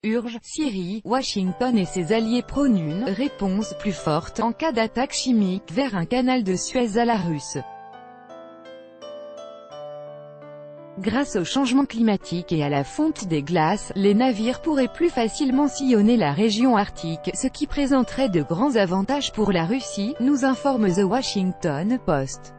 Urge, Syrie, Washington et ses alliés prônent une réponse plus forte en cas d'attaque chimique vers un canal de Suez à la russe. Grâce au changement climatique et à la fonte des glaces, les navires pourraient plus facilement sillonner la région arctique, ce qui présenterait de grands avantages pour la Russie, nous informe The Washington Post.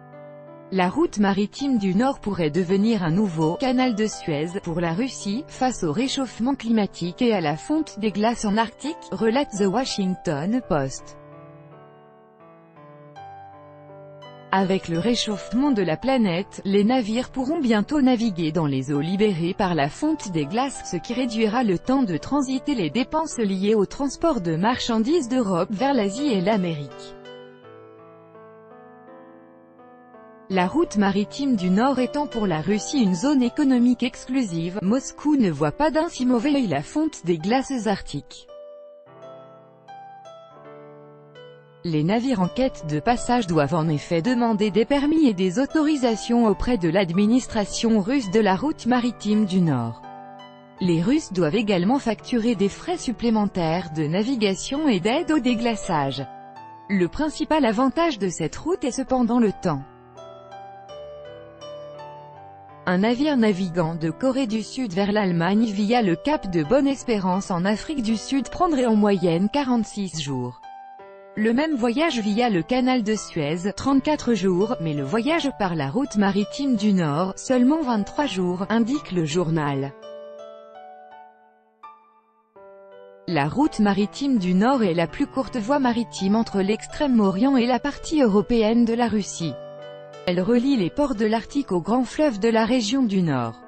La route maritime du Nord pourrait devenir un nouveau « canal de Suez » pour la Russie, face au réchauffement climatique et à la fonte des glaces en Arctique, relate The Washington Post. Avec le réchauffement de la planète, les navires pourront bientôt naviguer dans les eaux libérées par la fonte des glaces, ce qui réduira le temps de transit et les dépenses liées au transport de marchandises d'Europe vers l'Asie et l'Amérique. La route maritime du Nord étant pour la Russie une zone économique exclusive, Moscou ne voit pas d'un si mauvais œil la fonte des glaces arctiques. Les navires en quête de passage doivent en effet demander des permis et des autorisations auprès de l'administration russe de la route maritime du Nord. Les Russes doivent également facturer des frais supplémentaires de navigation et d'aide au déglaçage. Le principal avantage de cette route est cependant le temps. Un navire naviguant de Corée du Sud vers l'Allemagne via le cap de Bonne-Espérance en Afrique du Sud prendrait en moyenne 46 jours. Le même voyage via le canal de Suez, 34 jours, mais le voyage par la route maritime du Nord, seulement 23 jours, indique le journal. La route maritime du Nord est la plus courte voie maritime entre l'Extrême-Orient et la partie européenne de la Russie. Elle relie les ports de l'Arctique aux grands fleuves de la région du Nord.